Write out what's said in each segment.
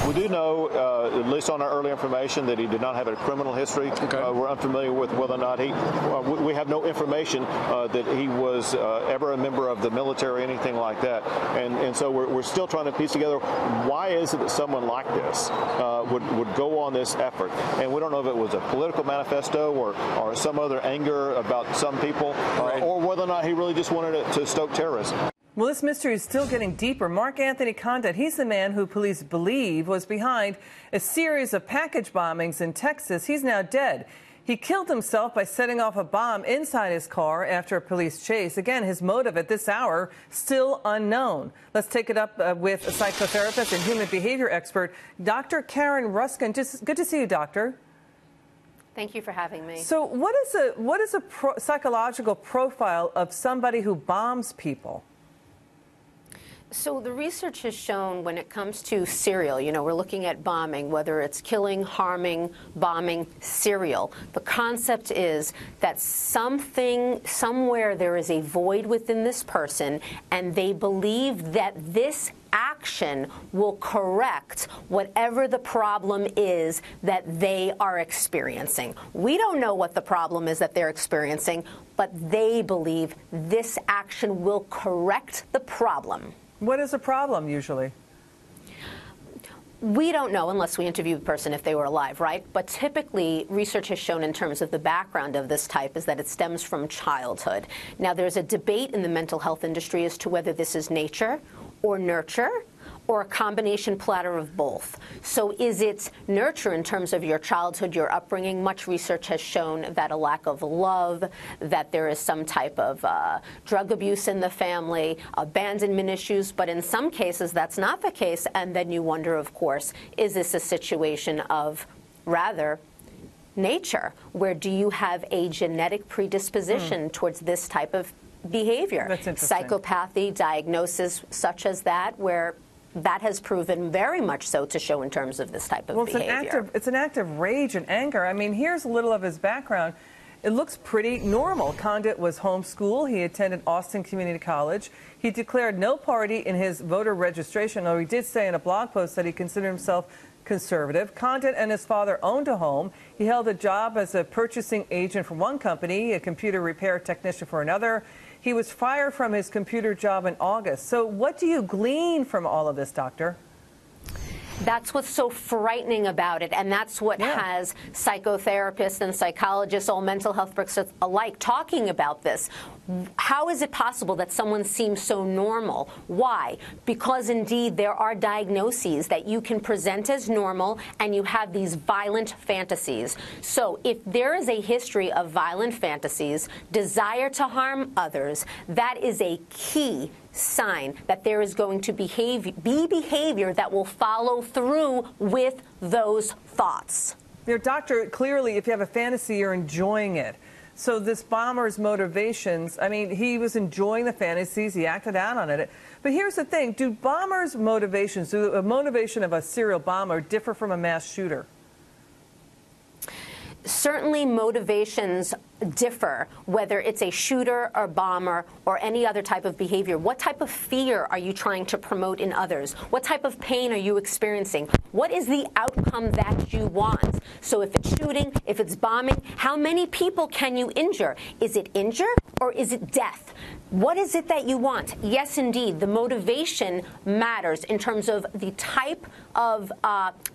We do know, at least on our early information, that he did not have a criminal history. Okay. We're unfamiliar with whether or not we have no information that he was ever a member of the military or anything like that. And so we're still trying to piece together why is it that someone like this would go on this effort. And we don't know if it was a political manifesto or some other anger about some people, or whether or not he really just wanted it to stoke terrorism. Well, this mystery is still getting deeper. Mark Anthony Condit, he's the man who police believe was behind a series of package bombings in Texas. He's now dead. He killed himself by setting off a bomb inside his car after a police chase. Again, his motive at this hour still unknown. Let's take it up with a psychotherapist and human behavior expert, Dr. Karen Ruskin. Just good to see you, doctor. Thank you for having me. So what is a psychological profile of somebody who bombs people? So the research has shown when it comes to serial, we're looking at bombing, whether it's killing, harming, bombing, serial. The concept is that somewhere there is a void within this person, and they believe that this action will correct whatever the problem is that they are experiencing. We don't know what the problem is that they're experiencing, but they believe this action will correct the problem. What is a problem usually? We don't know unless we interview the person if they were alive, right? But typically, research has shown in terms of the background of this type is that it stems from childhood. Now, there's a debate in the mental health industry as to whether this is nature or nurture, or a combination platter of both. So is it nurture in terms of your childhood, your upbringing? Much research has shown that a lack of love, that there is some type of drug abuse in the family, abandonment issues, but in some cases that's not the case, and then you wonder, of course, is this a situation of rather nature, where do you have a genetic predisposition towards this type of behavior? That's interesting. Psychopathy, diagnosis such as that, where that has proven very much so to show in terms of this type of behavior. It's an act of rage and anger. I mean, here's a little of his background. It looks pretty normal. Condit was homeschooled. He attended Austin Community College. He declared no party in his voter registration, though he did say in a blog post that he considered himself conservative. Condit and his father owned a home. He held a job as a purchasing agent for one company, a computer repair technician for another. He was fired from his computer job in August. So what do you glean from all of this, doctor? That's what's so frightening about it, and that's what has psychotherapists and psychologists, all mental health experts alike, talking about this. How is it possible that someone seems so normal? Why? Because indeed there are diagnoses that you can present as normal and you have these violent fantasies. So if there is a history of violent fantasies, desire to harm others, that is a key sign that there is going to be behavior that will follow through with those thoughts. Doctor, clearly if you have a fantasy, you're enjoying it. So this bomber's motivations, I mean, he was enjoying the fantasies, he acted out on it. But here's the thing, do bombers' motivations, do the motivation of a serial bomber differ from a mass shooter? Certainly motivations differ, whether it's a shooter or bomber or any other type of behavior. What type of fear are you trying to promote in others? What type of pain are you experiencing? What is the outcome that you want? So if it's shooting, if it's bombing, how many people can you injure? Is it injure or is it death? What is it that you want? Yes, indeed, the motivation matters in terms of the type of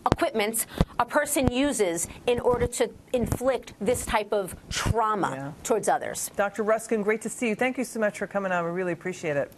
equipment a person uses in order to inflict this type of trauma towards others. Dr. Ruskin, great to see you. Thank you so much for coming on. We really appreciate it.